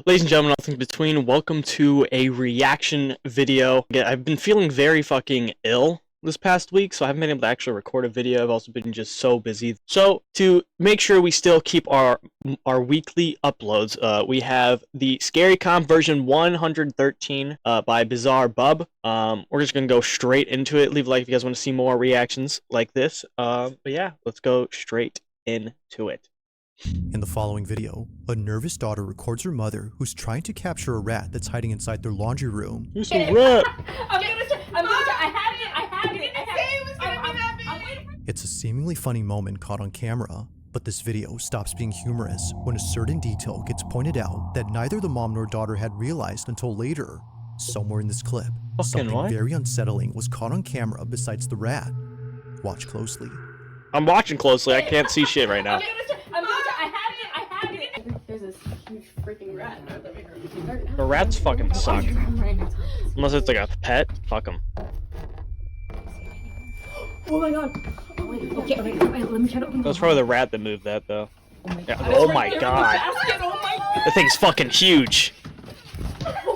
Ladies and gentlemen, all things between, welcome to a reaction video. Again, I've been feeling very fucking ill this past week, so I haven't been able to actually record a video. I've also been just so busy. So, to make sure we still keep our weekly uploads, we have the Scary Comp version 113 by BizarreBub. We're just gonna go straight into it. Leave a like if you guys want to see more reactions like this. But yeah, let's go straight into it. In the following video, a nervous daughter records her mother who's trying to capture a rat that's hiding inside their laundry room. Who's a rat? It's a seemingly funny moment caught on camera, but this video stops being humorous when a certain detail gets pointed out that neither the mom nor daughter had realized until later. Somewhere in this clip, something very unsettling was caught on camera besides the rat. Watch closely. I'm watching closely, I can't see shit right now. There's this huge freaking rat in our living room. The rats fucking suck. Unless it's like a pet, fuck them. Oh my god. Oh, wait, okay, let me try to open. That's probably the rat that moved that though. Oh my god. Oh my god. The thing's fucking huge.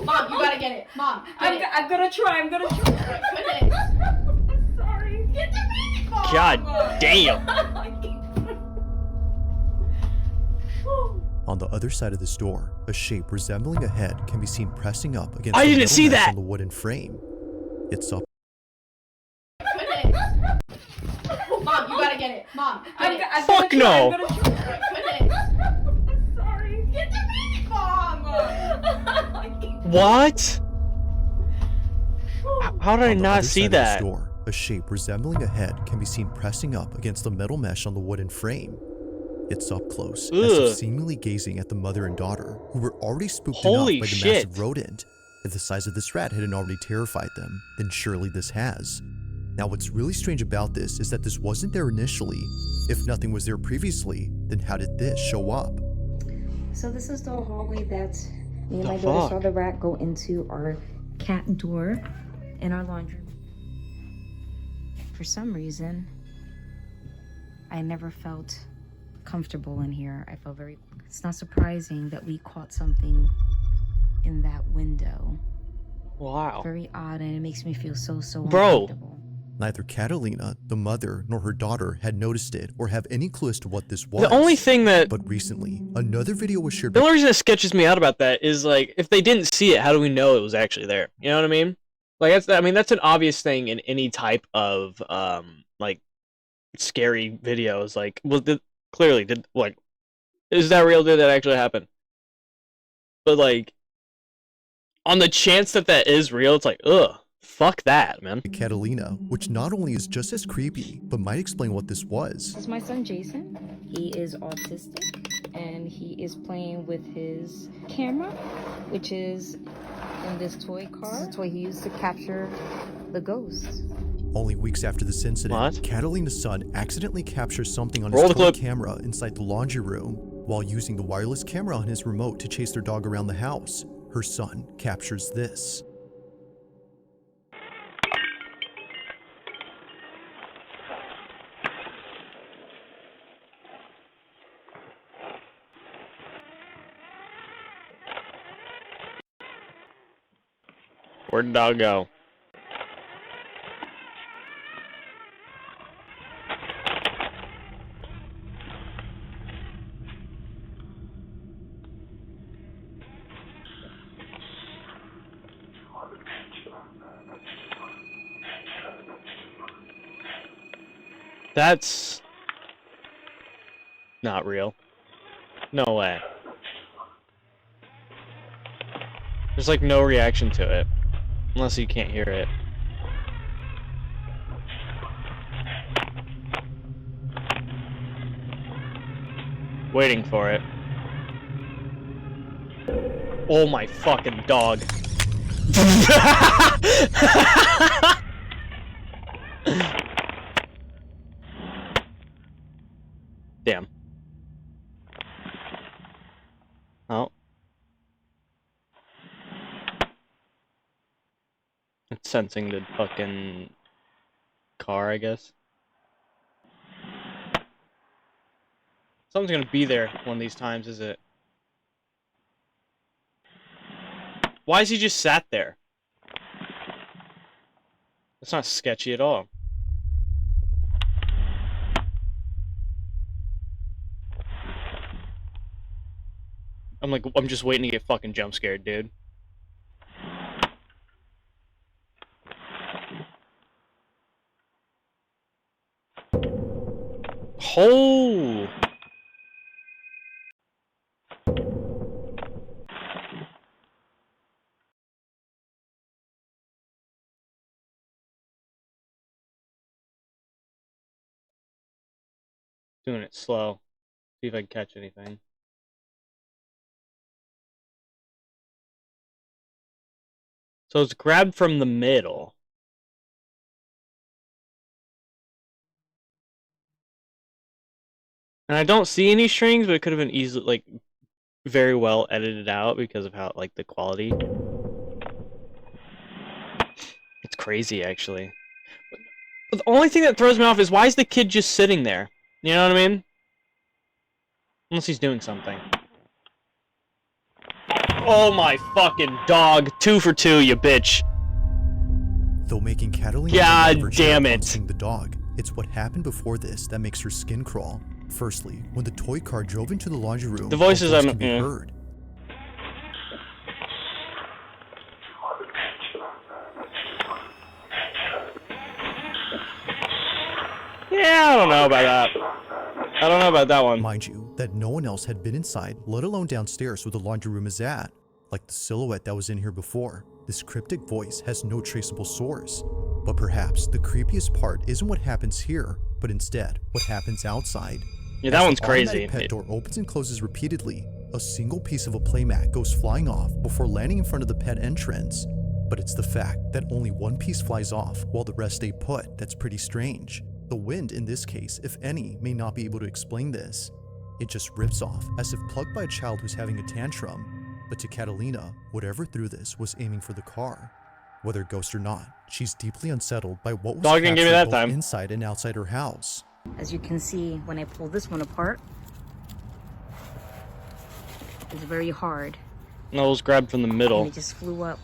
Mom, you gotta get it. Mom, I'm gonna try. I'm sorry. Get the baby. God damn. On the other side of this door, a shape resembling a head can be seen pressing up against I the didn't metal see mesh that on the wooden frame. It's up. Mom, you gotta get it. Mom, fuck no. I'm sorry. Get the baby. Mom. What? How did I On the not other see side of this that? door, a shape resembling a head can be seen pressing up against the metal mesh on the wooden frame. It's up close, as if seemingly gazing at the mother and daughter, who were already spooked enough by the massive rodent. If the size of this rat hadn't already terrified them, then surely this has. Now what's really strange about this is that this wasn't there initially. If nothing was there previously, then how did this show up? So this is the hallway that me and my daughter saw the rat go into our cat door in our laundry room. For some reason, I never felt comfortable in here. I felt very... It's not surprising that we caught something in that window. Wow. Very odd, and it makes me feel so Bro. uncomfortable. Neither Catalina, the mother, nor her daughter had noticed it or have any clue as to what this was. The only thing that... But recently, another video was shared... The only reason that sketches me out about that is, like, if they didn't see it, how do we know it was actually there? You know what I mean? Like, that's an obvious thing in any type of, like, scary videos. Like, well, clearly, like, is that real? Did that actually happen? But, like, on the chance that that is real, it's like, ugh, fuck that, man. Catalina, which not only is just as creepy, but might explain what this was. This is my son Jason. He is autistic, and he is playing with his camera, which is in this toy car. This is a toy he used to capture the ghosts. Only weeks after this incident, What? Catalina's son accidentally captures something on Roll his the toy clip. camera inside the laundry room while using the wireless camera on his remote to chase their dog around the house. Her son captures this. Where'd the dog go? That's not real. No way. There's like no reaction to it. Unless you can't hear it. Waiting for it. Oh my fucking dog. Damn. Oh. It's sensing the fucking car, I guess. Something's gonna be there one of these times, is it? Why is he just sat there? That's not sketchy at all. I'm just waiting to get fucking jump scared, dude. Oh! Doing it slow. See if I can catch anything. So it's grabbed from the middle. And I don't see any strings, but it could have been easily, like, very well edited out because of how, like, the quality. It's crazy, actually. But the only thing that throws me off is why is the kid just sitting there? You know what I mean? Unless he's doing something. Oh my fucking dog. 2 for 2, you bitch. Though making Catalina God damn it. the dog, it's what happened before this that makes her skin crawl. Firstly, when the toy car drove into the laundry room, the voices can be heard. Yeah, I don't know about that. I don't know about that one. Mind you, that no one else had been inside, let alone downstairs where the laundry room is at. Like the silhouette that was in here before, this cryptic voice has no traceable source. But perhaps the creepiest part isn't what happens here, but instead what happens outside. Yeah, that one's crazy. The pet door opens and closes repeatedly. A single piece of a playmat goes flying off before landing in front of the pet entrance. But it's the fact that only one piece flies off while the rest stay put that's pretty strange. The wind in this case, if any, may not be able to explain this. It just rips off as if plucked by a child who's having a tantrum. But to Catalina, whatever threw this was aiming for the car. Whether ghost or not, she's deeply unsettled by what was Dog didn't give me that both time. inside and outside her house. As you can see, when I pull this one apart, it's very hard. No, it was grabbed from the middle. And it just flew up.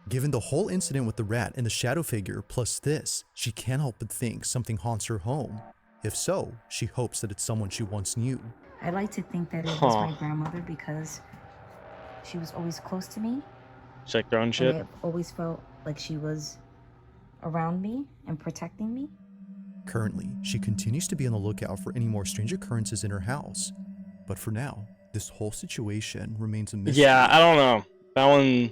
Given the whole incident with the rat and the shadow figure plus this, she can't help but think something haunts her home. If so, she hopes that it's someone she once knew. I like to think that it was my grandmother because she was always close to me. She's like throwing shit. I always felt like she was around me and protecting me. Currently, she continues to be on the lookout for any more strange occurrences in her house. But for now, this whole situation remains a mystery. Yeah, I don't know. That one...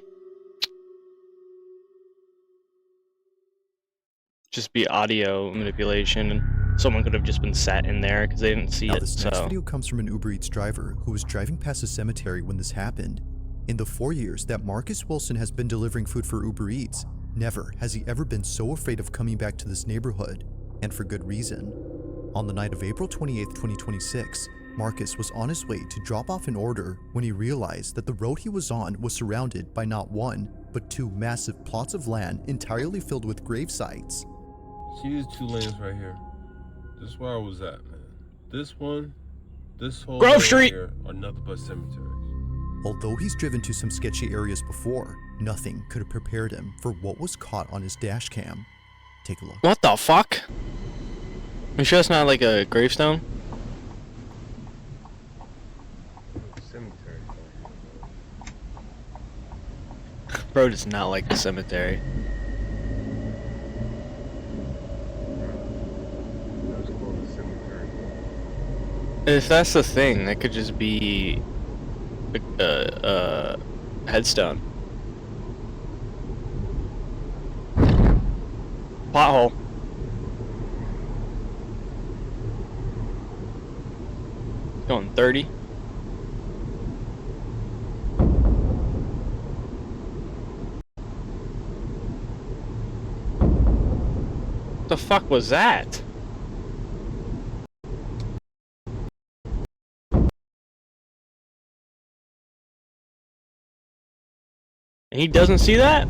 just be audio manipulation, and someone could have just been sat in there because they didn't see it. This next video comes from an Uber Eats driver who was driving past a cemetery when this happened. In the 4 years that Marcus Wilson has been delivering food for Uber Eats, never has he ever been so afraid of coming back to this neighborhood, and for good reason. On the night of April 28, 2026, Marcus was on his way to drop off an order when he realized that the road he was on was surrounded by not one, but 2 massive plots of land entirely filled with grave sites. See these 2 lanes right here? This is where I was at, man. This one, this whole Grove Street here are nothing but cemeteries. Although he's driven to some sketchy areas before, nothing could have prepared him for what was caught on his dash cam. Take a look. What the fuck? You sure it's not like a gravestone? Cemetery. Bro does not like the cemetery. That's called a cemetery. If that's the thing, that could just be a headstone. Pothole. Going 30. What the fuck was that? And he doesn't see that?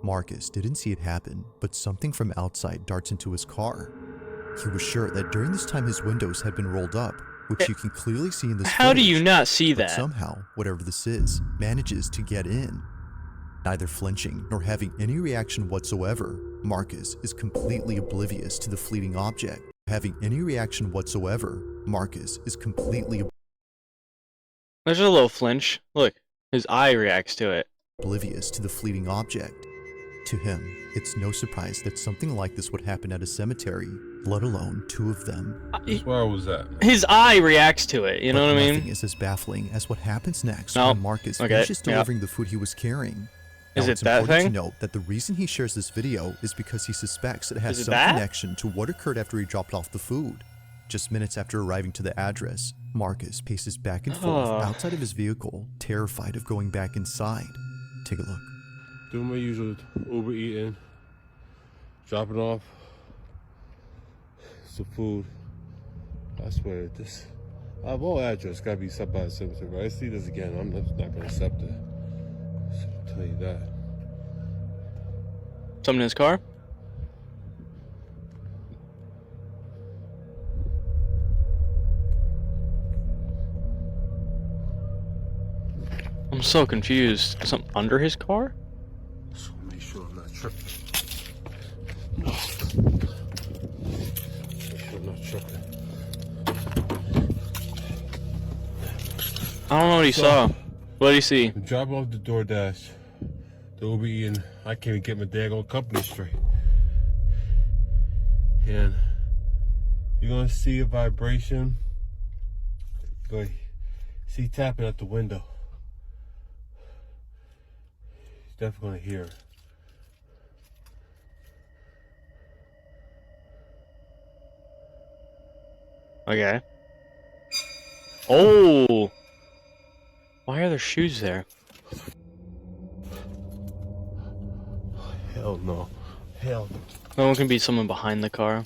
Marcus didn't see it happen, but something from outside darts into his car. He was sure that during this time his windows had been rolled up, which you can clearly see in this How do you footage, not see but that? somehow, whatever this is, manages to get in. Neither flinching nor having any reaction whatsoever, Marcus is completely oblivious to the fleeting object. Having any reaction whatsoever, Marcus is completely There's a little flinch. Look, his eye reacts to it. oblivious to the fleeting object. To him, it's no surprise that something like this would happen at a cemetery, let alone two of them. That's where I was at, man. His eye reacts to it, you know what I mean? Nothing is as baffling as what happens next No. when Marcus Okay, finishes yeah. delivering the food he was carrying. Is Now, it it's that important thing? to note that the reason he shares this video is because he suspects it has Is it some that? connection to what occurred after he dropped off the food. Just minutes after arriving to the address, Marcus paces back and forth Oh. outside of his vehicle, terrified of going back inside. Take a look. Doing my usual Uber eating, dropping off some food. I swear this. I have all address gotta be set by a cemetery. I see this again, I'm just not gonna accept it. So I'll tell you that. Something in his car? I'm so confused. Something under his car? So make sure I'm not tripping. Make sure I'm not tripping. I don't know what he saw. What did he see? I'm dropping off the DoorDash. The Uber eating. I can't even get my daggone company straight. And you're gonna see a vibration. But see tapping at the window. He's definitely gonna hear it. Okay. Oh! Why are there shoes there? Hell no. Hell no. No one can be someone behind the car.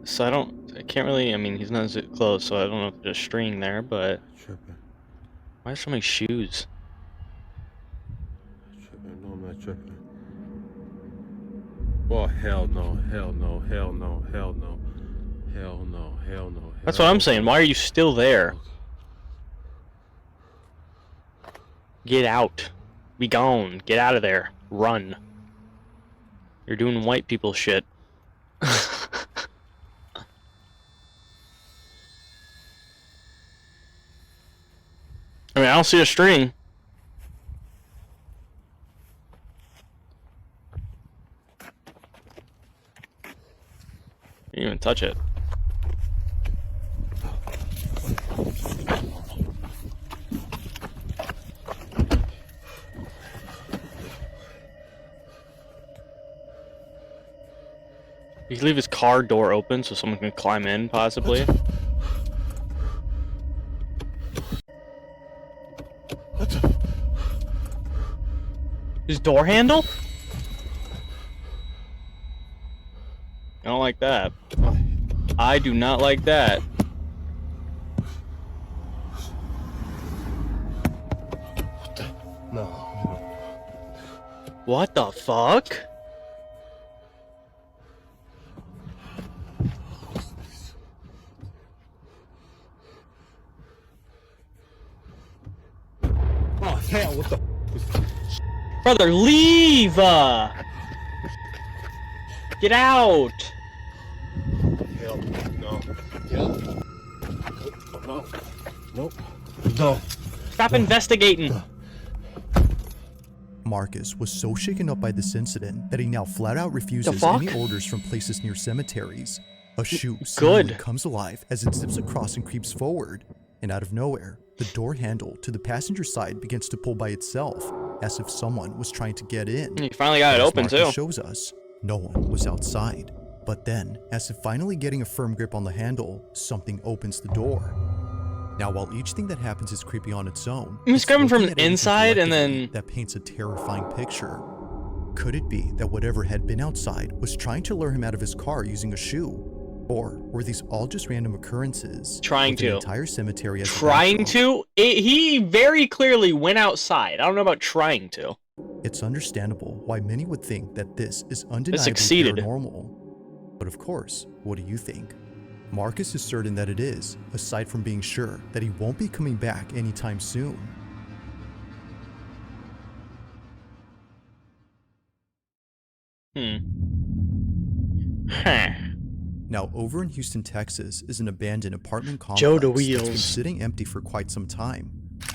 So I can't really, I mean, he's not as close, so I don't know if there's a string there, but Tripping. why are so many shoes? Tripping. No, I'm not tripping. Oh, hell no. Hell no. Hell no. Hell no. Hell no. Hell no. That's what I'm saying. Why are you still there? Get out. Be gone. Get out of there. Run. You're doing white people shit. I mean, I don't see a string. You didn't even touch it. You can leave his car door open so someone can climb in, possibly. His door handle? I don't like that. I do not like that. No. What the fuck? Oh, hell, what the Brother, leave! Get out! hell? No. Hell. No. Nope. No. Stop investigating! Marcus was so shaken up by this incident that he now flat out refuses fuck? any orders from places near cemeteries. A shoe Good. suddenly comes alive as it zips across and creeps forward, and out of nowhere, the door handle to the passenger side begins to pull by itself, as if someone was trying to get in. You finally got it As open, Marcus too. shows us, no one was outside. But then, as if finally getting a firm grip on the handle, something opens the door. Now, while each thing that happens is creepy on its own, He's it's coming from looking at everything inside and collectively then- that paints a terrifying picture. Could it be that whatever had been outside was trying to lure him out of his car using a shoe? Or were these all just random occurrences? Trying with to. An entire cemetery as trying to? He very clearly went outside. I don't know about trying to. It's understandable why many would think that this is undeniably succeeded. paranormal. But of course, what do you think? Marcus is certain that it is, aside from being sure that he won't be coming back anytime soon. Huh. Now, over in Houston, Texas, is an abandoned apartment Joe complex DeWheels. that's been sitting empty for quite some time.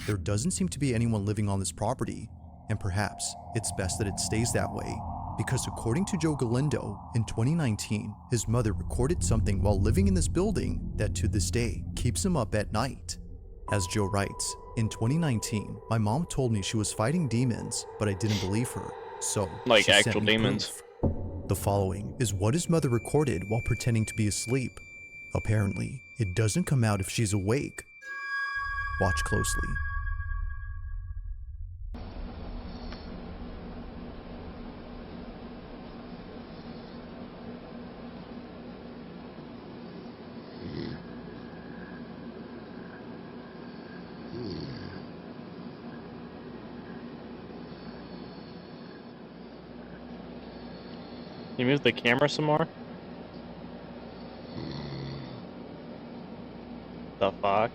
There doesn't seem to be anyone living on this property, and perhaps it's best that it stays that way, because according to Joe Galindo, in 2019, his mother recorded something while living in this building that to this day keeps him up at night. As Joe writes, in 2019, my mom told me she was fighting demons, but I didn't believe her, so like she sent actual me demons. proof. The following is what his mother recorded while pretending to be asleep. Apparently, it doesn't come out if she's awake. Watch closely. Can you move the camera some more? The fuck?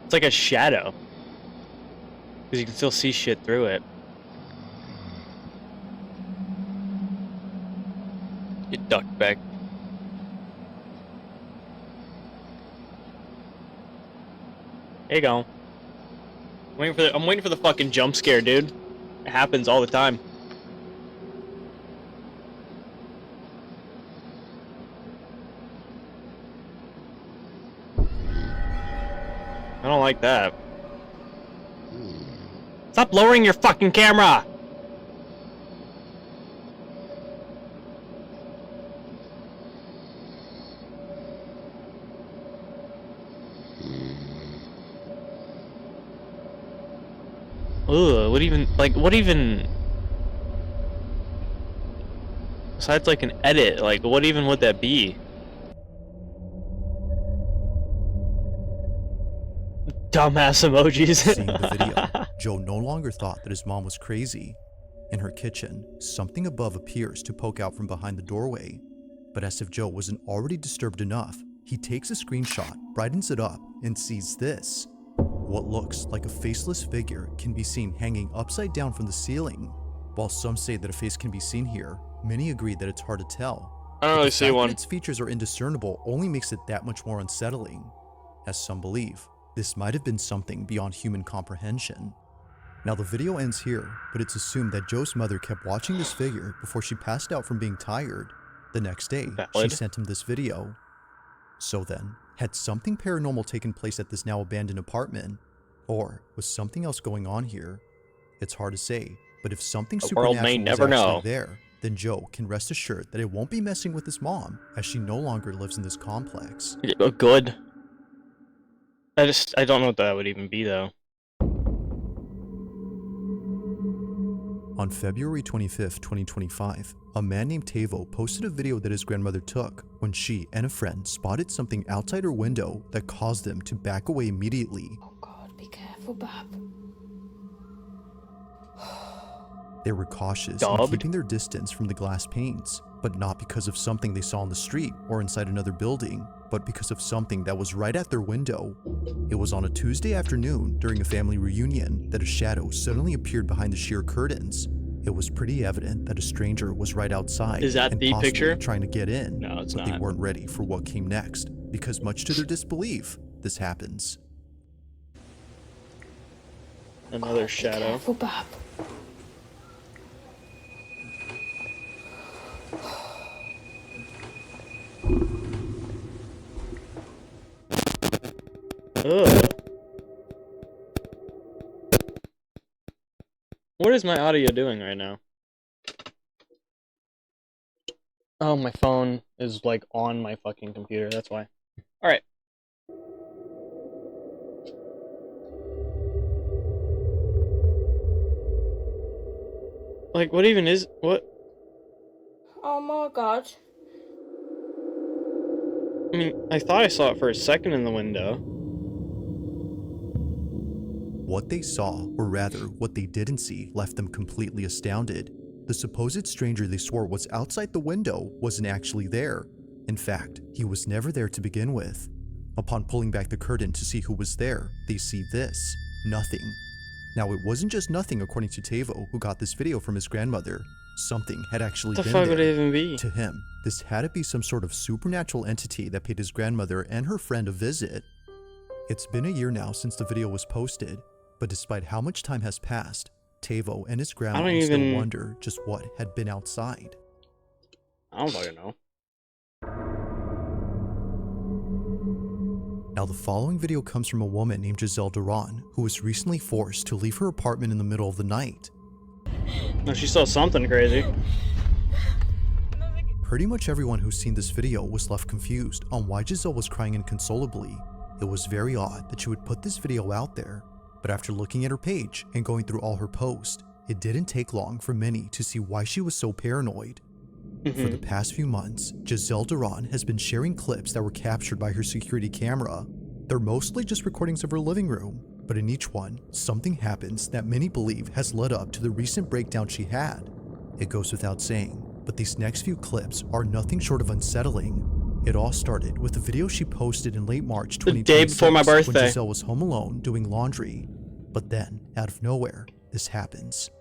It's like a shadow. Because you can still see shit through it. Get ducked back. There you go. I'm waiting for the fucking jump scare, dude. It happens all the time. I don't like that. Stop lowering your fucking camera! Ugh, what even... Besides, like, an edit, like, what even would that be? Dumbass emojis. Seeing the video, Joe no longer thought that his mom was crazy. In her kitchen, something above appears to poke out from behind the doorway. But as if Joe wasn't already disturbed enough, he takes a screenshot, brightens it up, and sees this. What looks like a faceless figure can be seen hanging upside down from the ceiling. While some say that a face can be seen here, many agree that it's hard to tell. I don't really see one. Its features are indiscernible only makes it that much more unsettling. As some believe, this might have been something beyond human comprehension. Now the video ends here, but it's assumed that Joe's mother kept watching this figure before she passed out from being tired. The next day, she sent him this video. So then, had something paranormal taken place at this now abandoned apartment? Or was something else going on here? It's hard to say, but if something supernatural was actually there, then Joe can rest assured that it won't be messing with his mom, as she no longer lives in this complex. Good. I don't know what that would even be, though. On February 25th, 2025, a man named Tavo posted a video that his grandmother took when she and a friend spotted something outside her window that caused them to back away immediately. Oh God, be careful, Bob. They were cautious in keeping their distance from the glass panes, but not because of something they saw on the street or inside another building, but because of something that was right at their window. It was on a Tuesday afternoon during a family reunion that a shadow suddenly appeared behind the sheer curtains. It was pretty evident that a stranger was right outside. Is that and the possibly picture? Trying to get in. No, it's but not. They weren't ready for what came next, because much to their disbelief, this happens. Another shadow. Be careful, Bob. Ugh. What is my audio doing right now? Oh, my phone is like on my fucking computer, that's why. Alright. Like, what even is... What? Oh my god. I mean, I thought I saw it for a second in the window. What they saw, or rather, what they didn't see, left them completely astounded. The supposed stranger they swore was outside the window wasn't actually there. In fact, he was never there to begin with. Upon pulling back the curtain to see who was there, they see this: nothing. Now, it wasn't just nothing according to Tavo, who got this video from his grandmother. Something had actually What the been fuck would there. it even be? To him, this had to be some sort of supernatural entity that paid his grandmother and her friend a visit. It's been a year now since the video was posted, but despite how much time has passed, Tavo and his grandma still wonder just what had been outside. I don't fucking know. Now, the following video comes from a woman named Jazelle Duran, who was recently forced to leave her apartment in the middle of the night. No, she saw something crazy. Pretty much everyone who's seen this video was left confused on why Jazelle was crying inconsolably. It was very odd that she would put this video out there, but after looking at her page and going through all her posts, it didn't take long for many to see why she was so paranoid. For the past few months, Jazelle Duran has been sharing clips that were captured by her security camera. They're mostly just recordings of her living room, but in each one, something happens that many believe has led up to the recent breakdown she had. It goes without saying, but these next few clips are nothing short of unsettling. It all started with a video she posted in late March 2026, the day before my birthday, when Jazelle was home alone doing laundry. But then, out of nowhere, this happens.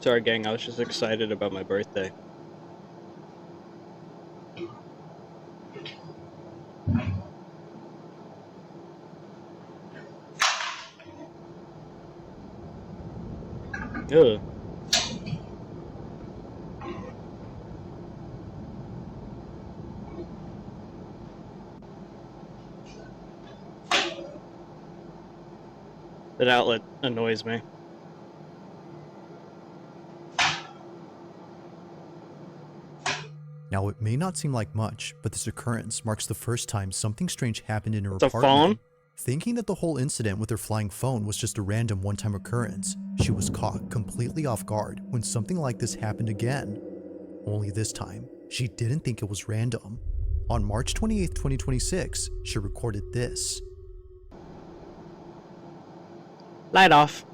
Sorry, gang, I was just excited about my birthday. Ugh. That outlet annoys me. Now, it may not seem like much, but this occurrence marks the first time something strange happened in her The apartment. phone? Thinking that the whole incident with her flying phone was just a random one-time occurrence, she was caught completely off guard when something like this happened again. Only this time, she didn't think it was random. On March 28, 2026, she recorded this. Light off.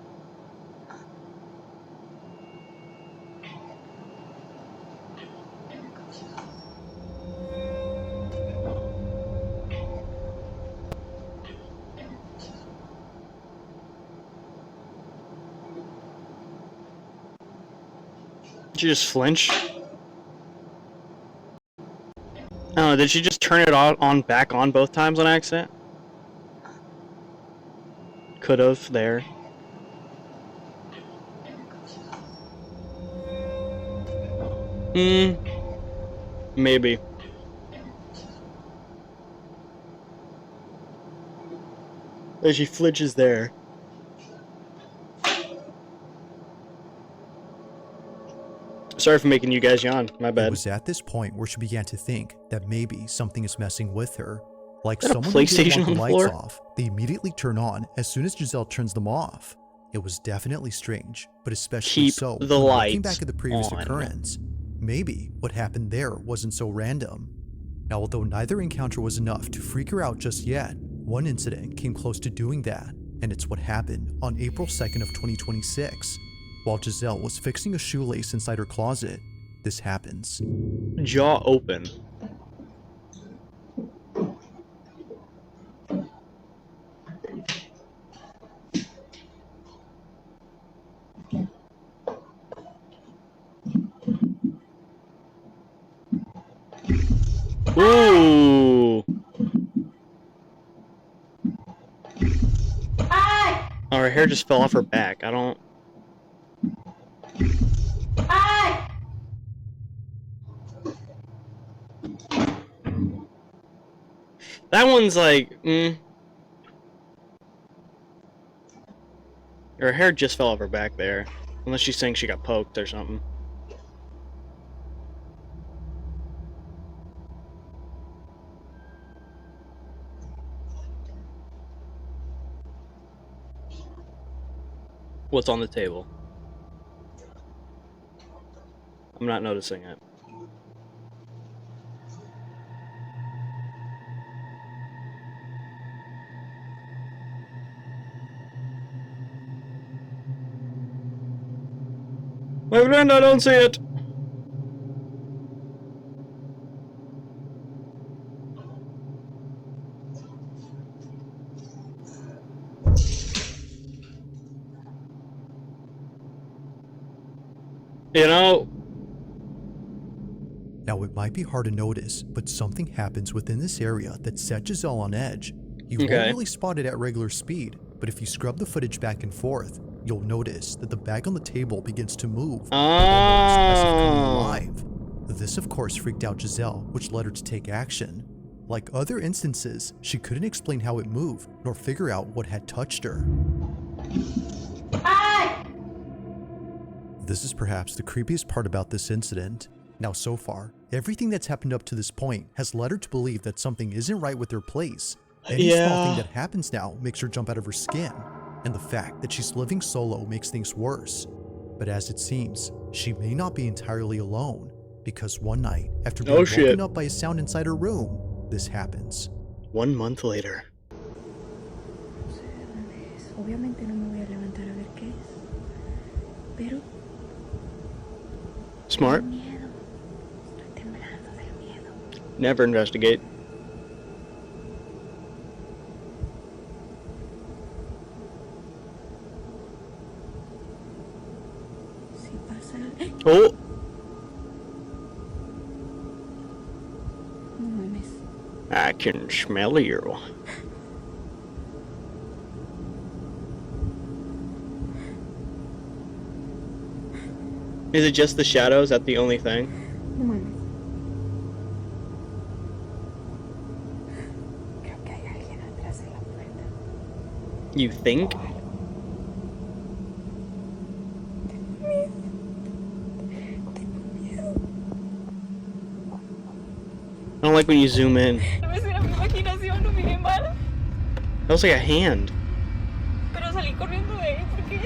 Did she just flinch? Oh, did she just turn it on back on both times on accident? Could've there. Maybe. Oh, she flinches there. Sorry for making you guys yawn. My bad. It was at this point where she began to think that maybe something is messing with her. Like Is that a someone who didn't PlayStation want on the the lights floor? off, they immediately turn on as soon as Jazelle turns them off. It was definitely strange, but especially Keep so the when lights looking back at the previous on. occurrence. Maybe what happened there wasn't so random. Now, although neither encounter was enough to freak her out just yet, one incident came close to doing that, and it's what happened on April 2nd of 2026. While Jazelle was fixing a shoelace inside her closet, this happens. Jaw open. Ooh. Oh, her hair just fell off her back. I don't... That one's like, Her hair just fell off her back there. Unless she's saying she got poked or something. What's on the table? I'm not noticing it. My friend, I don't see it! You know... Now, it might be hard to notice, but something happens within this area that set Jazelle on edge. You won't really spot it at regular speed, but if you scrub the footage back and forth, you'll notice that the bag on the table begins to move, almost as if coming alive. This, of course, freaked out Jazelle, which led her to take action. Like other instances, she couldn't explain how it moved, nor figure out what had touched her. This is perhaps the creepiest part about this incident. Now, so far, everything that's happened up to this point has led her to believe that something isn't right with her place. Any small thing that happens now makes her jump out of her skin, and the fact that she's living solo makes things worse. But as it seems, she may not be entirely alone, because one night, after being woken up by a sound inside her room, this happens. 1 month later. Smart. Never investigate. Oh! I can smell you. Is it just the shadows? Is that the only thing? You think? I don't like when you zoom in. That looks like a hand. Pero salí corriendo de ahí porque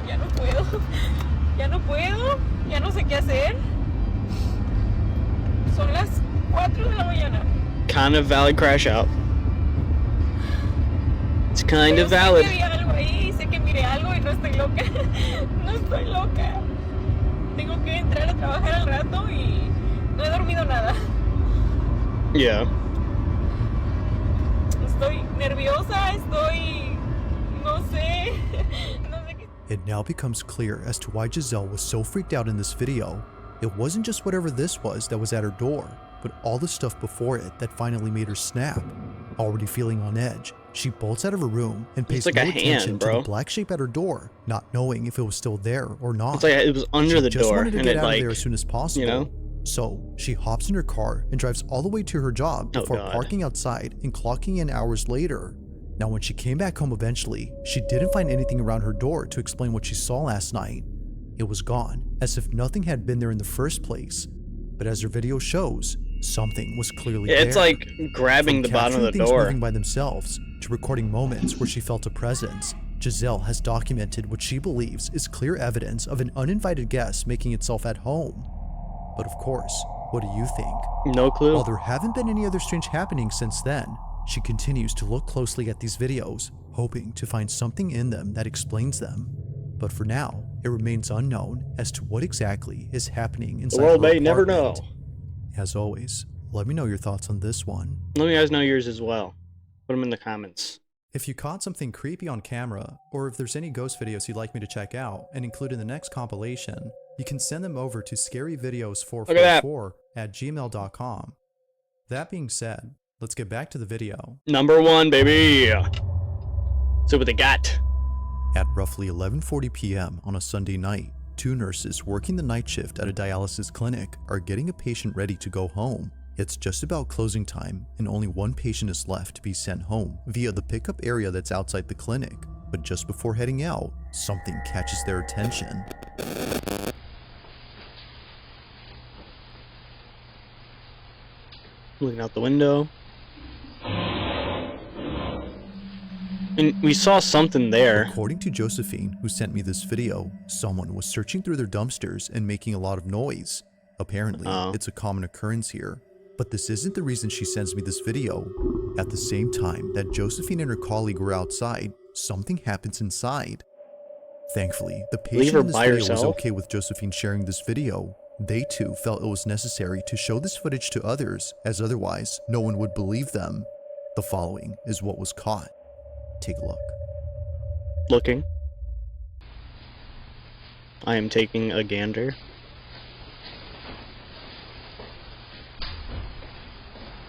ya no puedo. Ya no puedo. Ya no sé qué hacer. Son las 4 de la mañana. Kind of valid crash out. It's kind of valid. Sé que vi algo ahí, sé que miré algo y no estoy loca. No estoy loca. Tengo que entrar a trabajar al rato y no he dormido nada. Yeah. Estoy nerviosa, estoy... no sé. No sé qué... It now becomes clear as to why Jazelle was so freaked out in this video. It wasn't just whatever this was that was at her door, but all the stuff before it that finally made her snap. Already feeling on edge, she bolts out of her room and pays no attention to the black shape at her door, not knowing if it was still there or not. It's like it was under the door. She just wanted to get out of there as soon as possible. You know? So she hops in her car and drives all the way to her job before parking outside and clocking in hours later. Now, when she came back home eventually, she didn't find anything around her door to explain what she saw last night. It was gone, as if nothing had been there in the first place. But as her video shows, something was clearly there. It's like grabbing the bottom of the things door. Moving by themselves to recording moments where she felt a presence, Jazelle has documented what she believes is clear evidence of an uninvited guest making itself at home. But of course, what do you think? No clue. While there haven't been any other strange happenings since then, she continues to look closely at these videos, hoping to find something in them that explains them. But for now, it remains unknown as to what exactly is happening inside the world her may never know. apartment. As always, let me know your thoughts on this one. Let me guys know yours as well. Put them in the comments. If you caught something creepy on camera, or if there's any ghost videos you'd like me to check out and include in the next compilation, you can send them over to scaryvideos444@gmail.com. That being said, let's get back to the video. Number 1, baby! So what they got? At roughly 11:40 p.m. on a Sunday night, 2 nurses working the night shift at a dialysis clinic are getting a patient ready to go home. It's just about closing time and only 1 patient is left to be sent home via the pickup area that's outside the clinic. But just before heading out, something catches their attention. Looking out the window. And we saw something there. According to Josephine, who sent me this video, someone was searching through their dumpsters and making a lot of noise. Apparently, it's a common occurrence here. But this isn't the reason she sends me this video. At the same time that Josephine and her colleague were outside, something happens inside. Thankfully, the patient in this video was okay with Josephine sharing this video. They too felt it was necessary to show this footage to others, as otherwise no one would believe them. The following is what was caught. Take a look. Looking. I am taking a gander.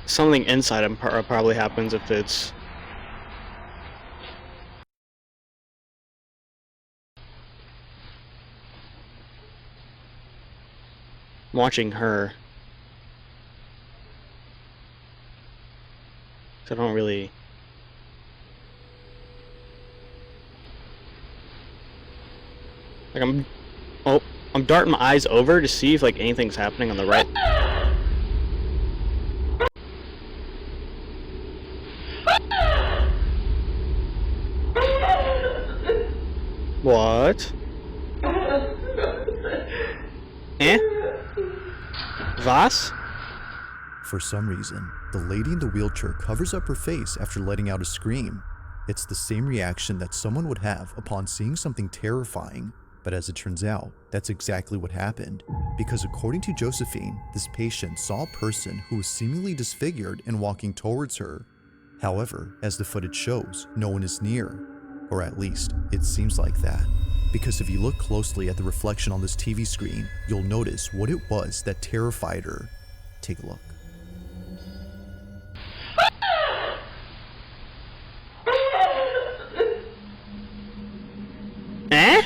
Something inside him probably happens if it's... I'm watching her. So I don't really... Like I'm darting my eyes over to see if like anything's happening on the right. What? Eh? Was? For some reason, the lady in the wheelchair covers up her face after letting out a scream. It's the same reaction that someone would have upon seeing something terrifying. But as it turns out, that's exactly what happened. Because according to Josephine, this patient saw a person who was seemingly disfigured and walking towards her. However, as the footage shows, no one is near. Or at least, it seems like that. Because if you look closely at the reflection on this TV screen, you'll notice what it was that terrified her. Take a look. Eh?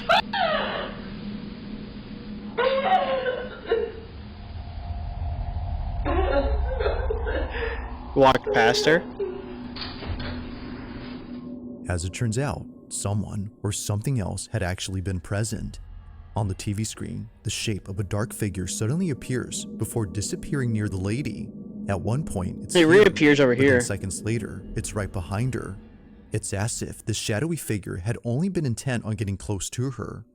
Walked past her. As it turns out, someone or something else had actually been present. On the TV screen, the shape of a dark figure suddenly appears before disappearing near the lady. At one point, it reappears over here. Seconds later, it's right behind her. It's as if the shadowy figure had only been intent on getting close to her.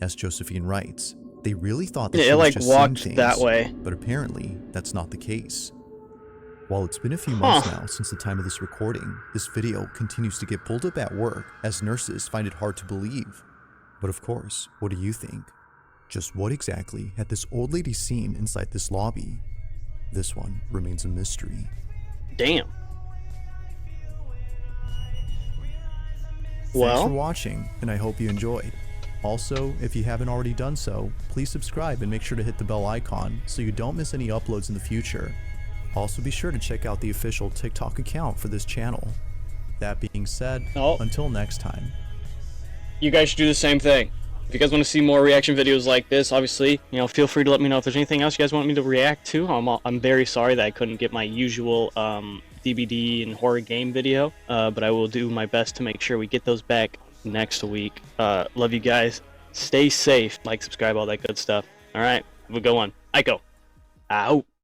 As Josephine writes, they really thought that she was just seeing things, that way. but apparently that's not the case. While it's been a few months now since the time of this recording, this video continues to get pulled up at work as nurses find it hard to believe. But of course, what do you think? Just what exactly had this old lady seen inside this lobby? This one remains a mystery. Damn. Thanks for watching, and I hope you enjoyed. Also, if you haven't already done so, please subscribe and make sure to hit the bell icon so you don't miss any uploads in the future. Also be sure to check out the official TikTok account for this channel. That being said, until next time. You guys should do the same thing. If you guys want to see more reaction videos like this, obviously, feel free to let me know if there's anything else you guys want me to react to. I'm very sorry that I couldn't get my usual DVD and horror game video, but I will do my best to make sure we get those back next week. Love you guys. Stay safe. Like, subscribe, all that good stuff. All right, we'll go on. Aiko. Out.